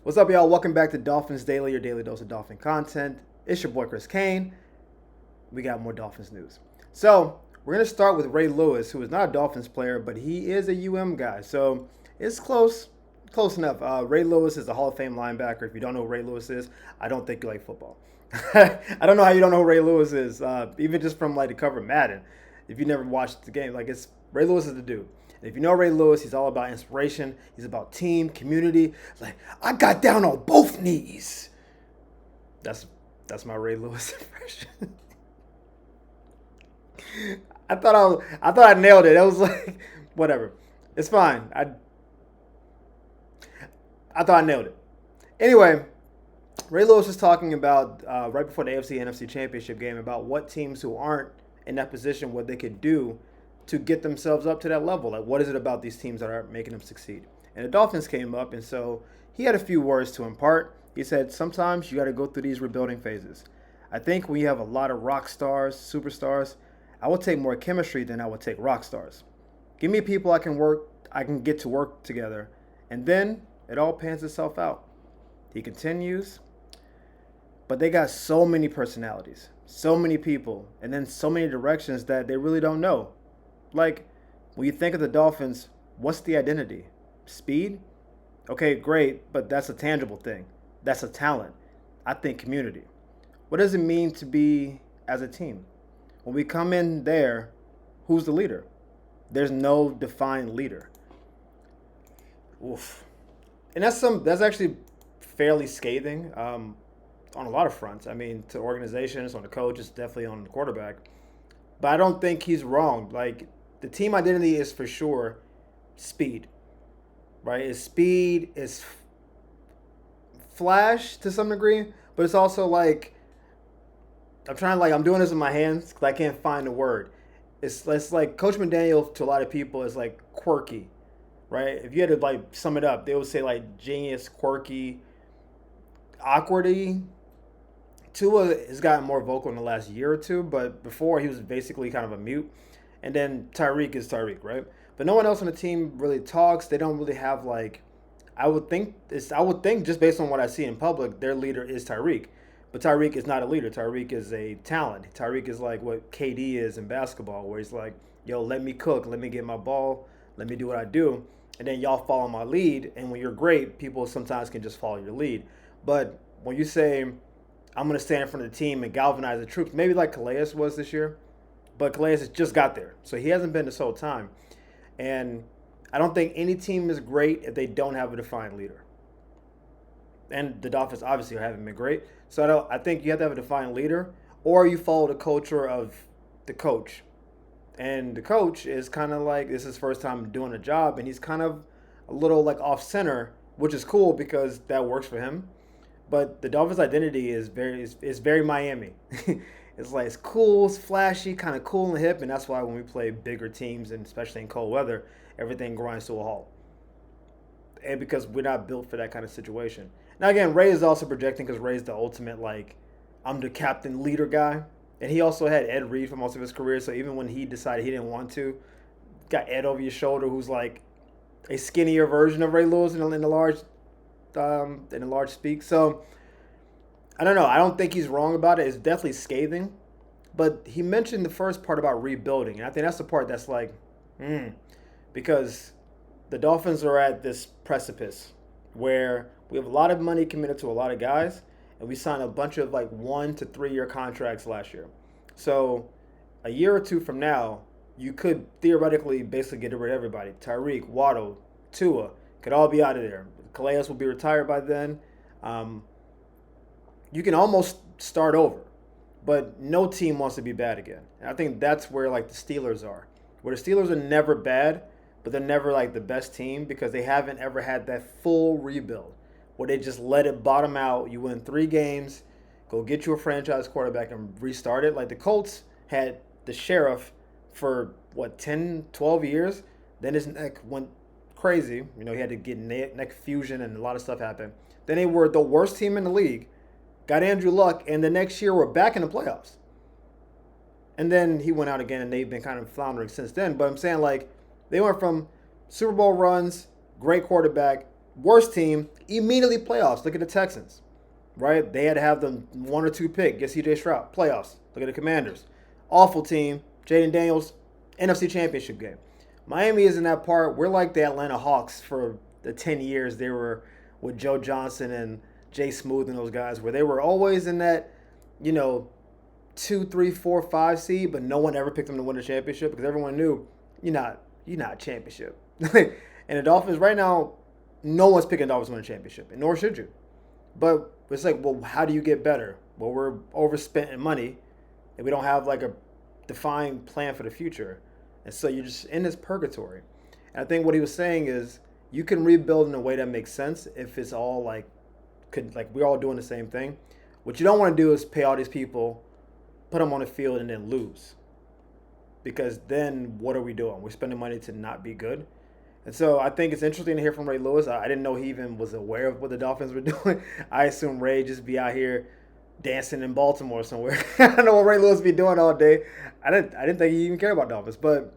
What's up, y'all? Welcome back to Dolphins Daily, your daily dose of Dolphin content. It's your boy, Chris Kane. We got more Dolphins news. So, we're going to start with Ray Lewis, who is not a Dolphins player, but he is a guy. So, it's close enough. Ray Lewis is a Hall of Fame linebacker. If you don't know who Ray Lewis is, I don't think you like football. I don't know how you don't know who Ray Lewis is, even just from like the cover of Madden. If you never watched the game, it's Ray Lewis is the dude. And if you know Ray Lewis, he's all about inspiration. He's about team, community. Like, I got down on both knees. That's my Ray Lewis impression. I thought I nailed it. It was like whatever. It's fine. I thought I nailed it. Anyway, Ray Lewis was talking about right before the AFC NFC Championship game about what teams who aren't in that position, what they could do to get themselves up to that level. Like, what is it about these teams that aren't making them succeed? And the Dolphins came up, and so he had a few words to impart. He said, sometimes you got to go through these rebuilding phases. I think when you have a lot of rock stars, superstars, I would take more chemistry than I would take rock stars. Give me people I can get to work together, and then it all pans itself out. He continues, but they got so many personalities, so many people, and then so many directions that they really don't know. Like, when you think of the Dolphins, what's the identity? Speed? Okay, great, but that's a tangible thing. That's a talent. I think community. What does it mean to be as a team? When we come in there, who's the leader? There's no defined leader. Oof. And that's actually fairly scathing on a lot of fronts. I mean, to organizations, on the coaches, definitely on the quarterback. But I don't think he's wrong. Like, the team identity is for sure speed, right? It's speed, it's flash to some degree, but it's also like I'm doing this with my hands because I can't find the word. It's like Coach McDaniel to a lot of people is like quirky, right? If you had to like sum it up, they would say like genius, quirky, awkwardy. Tua has gotten more vocal in the last year or two, but before he was basically kind of a mute. And then Tyreek is Tyreek, right? But no one else on the team really talks. They don't really have like I would think just based on what I see in public, their leader is Tyreek. But Tyreek is not a leader. Tyreek is a talent. Tyreek is like what KD is in basketball, where he's like, yo, let me cook, let me get my ball, let me do what I do. And then y'all follow my lead. And when you're great, people sometimes can just follow your lead. But when you say, I'm going to stand in front of the team and galvanize the troops, maybe like Calais was this year, but Calais has just got there. So he hasn't been this whole time. And I don't think any team is great if they don't have a defined leader. And the Dolphins obviously haven't been great. So I think you have to have a defined leader, or you follow the culture of the coach. And the coach is kind of like, this is his first time doing a job, and he's kind of a little like off center, which is cool because that works for him. But the Dolphins' identity is very Miami. It's like it's cool, it's flashy, kind of cool in the hip, and that's why when we play bigger teams, and especially in cold weather, everything grinds to a halt. And because we're not built for that kind of situation. Now again, Ray is also projecting because Ray's the ultimate like, I'm the captain leader guy, and he also had Ed Reed for most of his career. So even when he decided he didn't want to, got Ed over your shoulder, who's like a skinnier version of Ray Lewis in the large speak. So I don't know. I don't think he's wrong about it. It's definitely scathing. But he mentioned the first part about rebuilding. And I think that's the part that's like, because the Dolphins are at this precipice where we have a lot of money committed to a lot of guys. And we signed a bunch of like 1 to 3 year contracts last year. So a year or two from now, you could theoretically basically get rid of everybody. Tyreek, Waddle, Tua could all be out of there. Calais will be retired by then. You can almost start over, but no team wants to be bad again. And I think that's where like the Steelers are, where the Steelers are never bad, but they're never like the best team because they haven't ever had that full rebuild where they just let it bottom out. You win 3 games, go get you a franchise quarterback and restart it. Like the Colts had the sheriff for 10, 12 years. Then his neck went crazy. He had to get neck fusion and a lot of stuff happened. Then they were the worst team in the league, got Andrew Luck, and the next year we're back in the playoffs. And then he went out again, and they've been kind of floundering since then. But I'm saying, like, they went from Super Bowl runs, great quarterback, worst team, Immediately playoffs. Look at the Texans, right? They had to have them 1 or 2 pick. Get C.J. Stroud. Playoffs. Look at the Commanders. Awful team. Jaden Daniels, NFC Championship game. Miami is in that part. We're like the Atlanta Hawks for the 10 years they were with Joe Johnson and Jay Smooth and those guys, where they were always in that, you know, 2, 3, 4, 5 seed, but no one ever picked them to win the championship because everyone knew you're not a championship. And the Dolphins right now, no one's picking the Dolphins to win a championship, and nor should you. But it's like, well, how do you get better? Well, we're overspent in money, and we don't have like a defined plan for the future. And so you're just in this purgatory. And I think what he was saying is you can rebuild in a way that makes sense if it's all like we're all doing the same thing. What you don't want to do is pay all these people, put them on the field, and then lose. Because then what are we doing? We're spending money to not be good. And so I think it's interesting to hear from Ray Lewis. I didn't know he even was aware of what the Dolphins were doing. I assume Ray just be out here dancing in Baltimore somewhere. I don't know what Ray Lewis be doing all day. I didn't think he even cared about Dolphins, but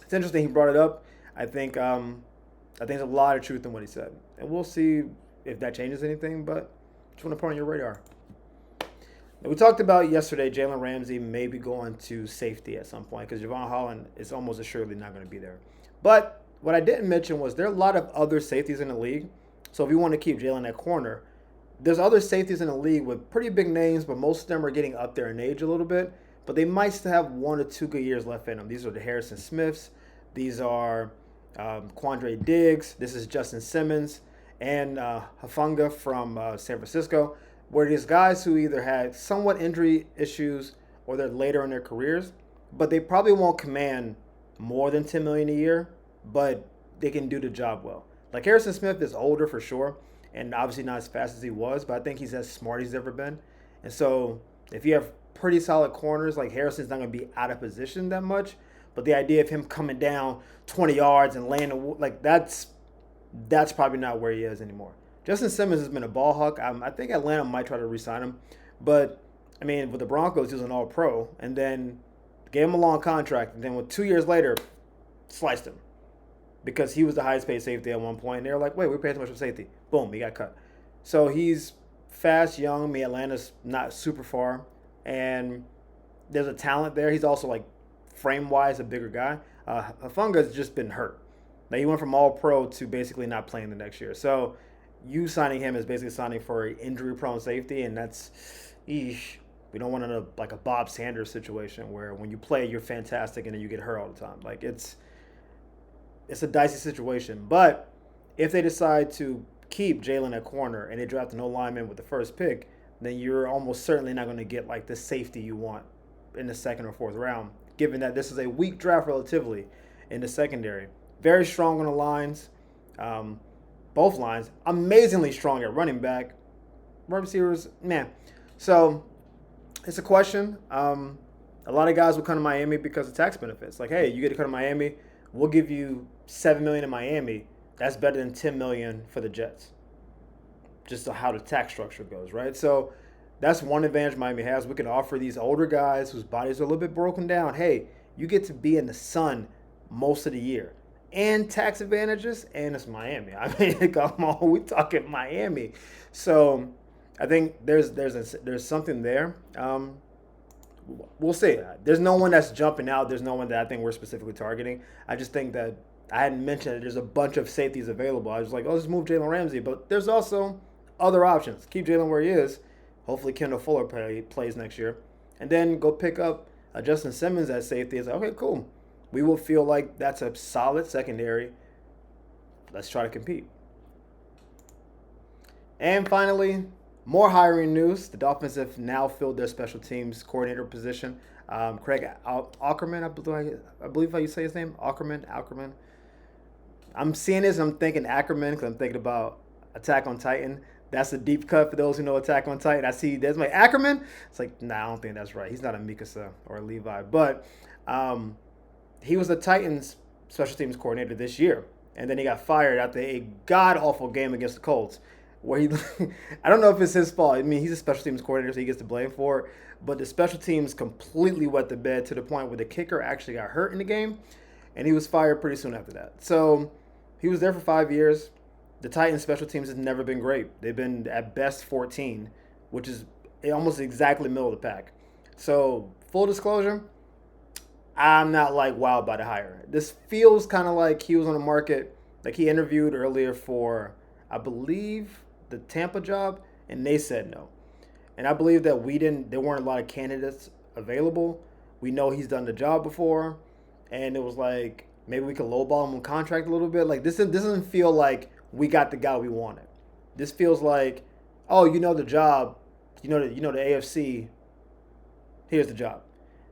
it's interesting he brought it up. I think there's a lot of truth in what he said, and we'll see if that changes anything. But just want to put on your radar. Now, we talked about yesterday Jalen Ramsey may be going to safety at some point because Javon Holland is almost assuredly not going to be there. But what I didn't mention was there are a lot of other safeties in the league. So if you want to keep Jalen at corner, there's other safeties in the league with pretty big names, but most of them are getting up there in age a little bit. But they might still have 1 or 2 good years left in them. These are the Harrison Smiths. These are Quandre Diggs. This is Justin Simmons and Hufanga from San Francisco, where these guys who either had somewhat injury issues or they're later in their careers, but they probably won't command more than $10 million a year, but they can do the job well. Like Harrison Smith is older for sure, and obviously not as fast as he was, but I think he's as smart as he's ever been. And so if you have pretty solid corners, like Harrison's not going to be out of position that much, but the idea of him coming down 20 yards and laying like that's probably not where he is anymore. Justin Simmons has been a ball hawk. I think Atlanta might try to re-sign him, but I mean with the Broncos he was an All-Pro, and then gave him a long contract, and then with 2 years later sliced him because he was the highest paid safety at one point. And they were like, wait, we're paying too much for safety. Boom, he got cut. So he's fast, young. I mean, Atlanta's not super far, and there's a talent there. He's also like frame-wise a bigger guy. Hufanga's just been hurt. Now he went from All-Pro to basically not playing the next year. So you signing him is basically signing for an injury-prone safety, and that's, eesh. We don't want a Bob Sanders situation where when you play you're fantastic and then you get hurt all the time. Like it's a dicey situation. But if they decide to keep Jalen at corner and they draft an O-lineman with the first pick, then you're almost certainly not going to get like the safety you want in the 2nd or 4th round, given that this is a weak draft relatively in the secondary. Very strong on the lines, both lines. Amazingly strong at running back. Wide receivers, man. So it's a question. A lot of guys will come to Miami because of tax benefits. Like, hey, you get to come to Miami, we'll give you $7 million in Miami. That's better than $10 million for the Jets. Just how the tax structure goes, right? So that's one advantage Miami has. We can offer these older guys whose bodies are a little bit broken down. Hey, you get to be in the sun most of the year. And tax advantages, and it's Miami. I mean, come on, we talking Miami. So I think there's something there. We'll see. There's no one that's jumping out. There's no one that I think we're specifically targeting. I just think that I hadn't mentioned that there's a bunch of safeties available. I was like, oh, let's move Jalen Ramsey. But there's also other options. Keep Jalen where he is. Hopefully Kendall Fuller plays next year. And then go pick up Justin Simmons at safety. It's like, okay, cool. We will feel like that's a solid secondary. Let's try to compete. And finally, more hiring news. The Dolphins have now filled their special teams coordinator position. Craig Ackerman, I believe how you say his name. Ackerman. I'm seeing this and I'm thinking Ackerman because I'm thinking about Attack on Titan. That's a deep cut for those who know Attack on Titan. I see there's my Ackerman. It's like, nah, I don't think that's right. He's not a Mikasa or a Levi. But he was the Titans special teams coordinator this year. And then he got fired after a god-awful game against the Colts, where he, I don't know if it's his fault. I mean, he's a special teams coordinator, so he gets to blame for it. But the special teams completely wet the bed to the point where the kicker actually got hurt in the game, and he was fired pretty soon after that. So he was there for 5 years. The Titans special teams has never been great. They've been at best 14, which is almost exactly middle of the pack. So full disclosure, I'm not like wow by the hire. This feels kind of like he was on the market. Like he interviewed earlier for, I believe, the Tampa job, and they said no. And I believe that we didn't. There weren't a lot of candidates available. We know he's done the job before, and it was like maybe we could lowball him on contract a little bit. Like this doesn't feel like we got the guy we wanted. This feels like, oh, you know the job, you know the AFC. Here's the job.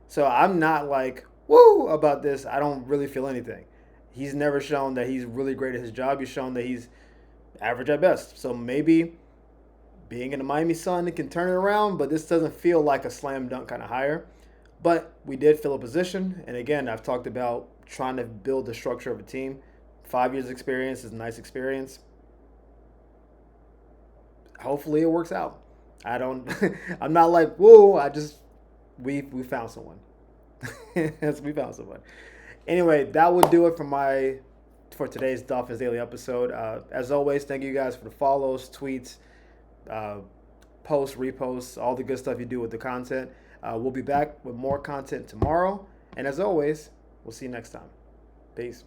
So I'm not like woo about this. I don't really feel anything. He's never shown that he's really great at his job. He's shown that he's average at best. So maybe being in the Miami Sun, it can turn it around, but this doesn't feel like a slam dunk kind of hire. But we did fill a position, and again, I've talked about trying to build the structure of a team. 5 years experience is a nice experience. Hopefully, it works out. I don't. I'm not like whoa. We found someone. Yes, we found someone. Anyway, that would do it for today's Dolphins Daily episode. As always, thank you guys for the follows, tweets, uh, posts, reposts, all the good stuff you do with the content. We'll be back with more content tomorrow. And as always, we'll see you next time. Peace.